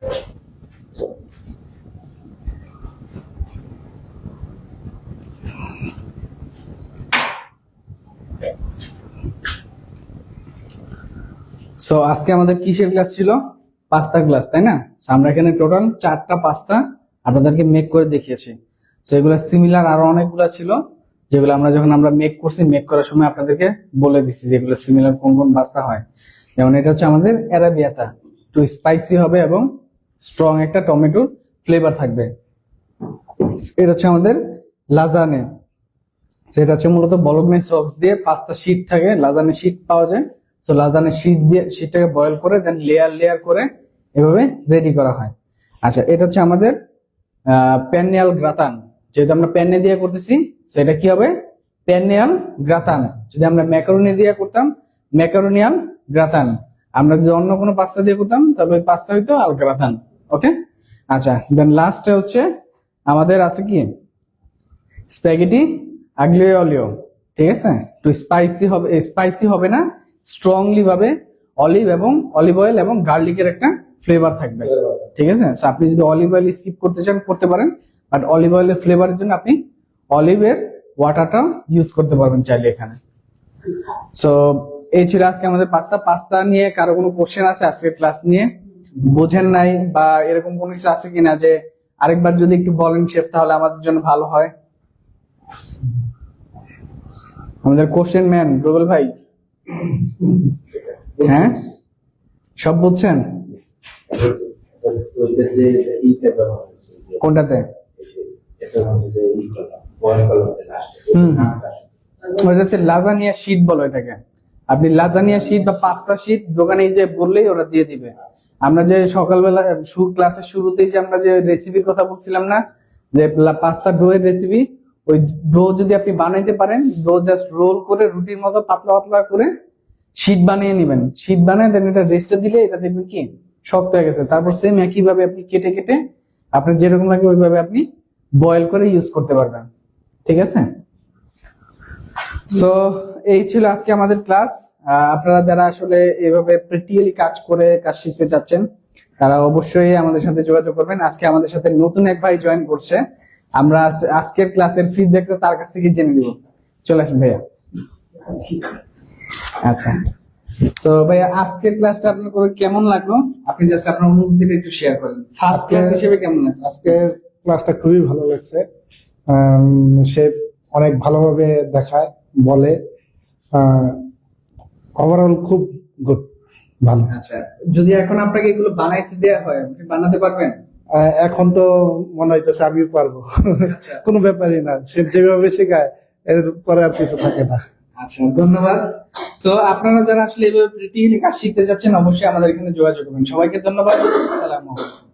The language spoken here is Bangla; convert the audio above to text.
সো আজকে আমাদের কিসের ক্লাস ছিল? পাস্তা ক্লাস, তাই না? আমরা এখানে টোটাল 4টা পাস্তা আপনাদেরকে মেক করে দেখিয়েছি। তো এগুলো সিমিলার আরো অনেকগুলো ছিল, যেগুলো আমরা মেক করছি। মেক করার সময় আপনাদেরকে বলে দিচ্ছি যেগুলো সিমিলার কোন কোন পাস্তা হয়। যেমন এটা হচ্ছে আমাদের অ্যারাবিয়াতা, একটু স্পাইসি হবে এবং স্ট্রং একটা টমেটোর ফ্লেভার থাকবে। এটা হচ্ছে আমাদের লাজানে, সেটা হচ্ছে মূলত বলগনে সস দিয়ে পাস্তা শীট থাকে, লাজানে শীট পাওয়া যায়। তো লাজানে শীট দিয়ে শীটটাকে বয়েল করে দেন লেয়ার লেয়ার করে এভাবে রেডি করা হয়। আচ্ছা, এটা হচ্ছে আমাদের প্যানিয়াল গ্রাতান। যেহেতু আমরা প্যানে দিয়ে করতেছি, সেটা কি হবে? প্যানিয়াল গ্রাতান। যদি আমরা ম্যাকারোনি দিয়ে করতাম, ম্যাকারোনিয়াল গ্রাতান। আমরা যদি অন্য কোনো পাস্তা দিয়ে করতাম, তাহলে ওই পাস্তা হইতো আল গ্রাতান। ওকে, আচ্ছা। দেন লাস্টে হচ্ছে আমাদের আছে কি স্প্যাগেটি আগ্লিও অলিও। ঠিক আছে, একটু স্পাইসি হবে না, স্ট্রংলি ভাবে অলিভ অয়েল এবং গার্লিকের একটা ফ্লেভার থাকবে। ঠিক আছে, আপনি যদি অলিভ অয়েল স্কিপ করতে চান করতে পারেন, বাট অলিভ অয়েলের ফ্লেভারের জন্য আপনি অলিভের ওয়াটারটা ইউজ করতে পারবেন চাইলে এখানে। সো এই ছিল আজকে আমাদের পাস্তা নিয়ে কারো কোনো কোশ্চেন আছে আজকে ক্লাস নিয়ে? বোঝেন নাই বা এরকম কোনো কিছু আছে কিনা যে আরেকবার যদি একটু বলেন শেফ, তাহলে আমাদের জন্য ভালো হয়। আমাদের কোশ্চেন ম্যান রুবেল ভাই, হ্যাঁ সব বুঝছেন? কোনটাতে? লাজানিয়া শীট বলো এটাকে। আপনি লাজানিয়া শীট বা পাস্তা শীট দোকানে যে বললেই ওরা দিয়ে দিবে। আমরা যে সকালবেলা ক্লাসের শুরুতেই যে আমরা যে রেসিপির কথা বলছিলাম না, যে পাস্তা ডো এর রেসিপি, ওই ডো যদি আপনি বানাইতে পারেন, ডো জাস্ট রোল করে রুটির মতো পাতলা পাতলা করে শীট বানিয়ে নেবেন। শীট বানিয়ে দেন এটা রেস্টে দিলে এটা দেখবেন কি শক্ত হয়ে গেছে। তারপর সেম একই ভাবে আপনি কেটে কেটে আপনার যেরকম লাগে ওইভাবে আপনি বয়েল করে ইউজ করতে পারবেন। ঠিক আছে, সো এই ছিল আজকে আমাদের ক্লাস। আপনারা যারা আসলে এইভাবে প্র্যাকটিক্যালি কাজ শিখতে চাচ্ছেন, তারা অবশ্যই আমাদের সাথে যোগাযোগ করবেন। আজকে আমাদের সাথে নতুন এক ভাই জয়েন করছে, আমরা আজকের ক্লাসের ফিডব্যাকটা তার কাছ থেকে জেনে নিব। চলে আসেন ভাইয়া। আচ্ছা, তো ভাইয়া আজকের ক্লাসটা আপনার কেমন লাগলো? আপনি জাস্ট আপনার অনুভূতিটা একটু শেয়ার করেন। ফার্স্ট ক্লাস হিসেবে কেমন লাগছে? আজকের ক্লাসটা খুবই ভালো লাগছে। সে অনেক ভালোভাবে দেখায়, বলে, ওভারঅল খুব গুড, ভালো। আচ্ছা, যদি এখন আপনাকে এগুলো বানাইতে দেয়া হয়, আপনি বানাতে পারবেন? এখন তো মনে হইতেছে আমিও পারবো। কোনো ব্যাপারই না, সে যেভাবে শেখায় এর পরে আর কিছু থাকে না। আচ্ছা, ধন্যবাদ। তো আপনারা যারা আসলে এভাবে প্র্যাকটিক্যালি কাজ শিখতে যাচ্ছেন, অবশ্যই আমাদের এখানে যোগাযোগ করবেন। সবাইকে ধন্যবাদ। আসসালামু আলাইকুম।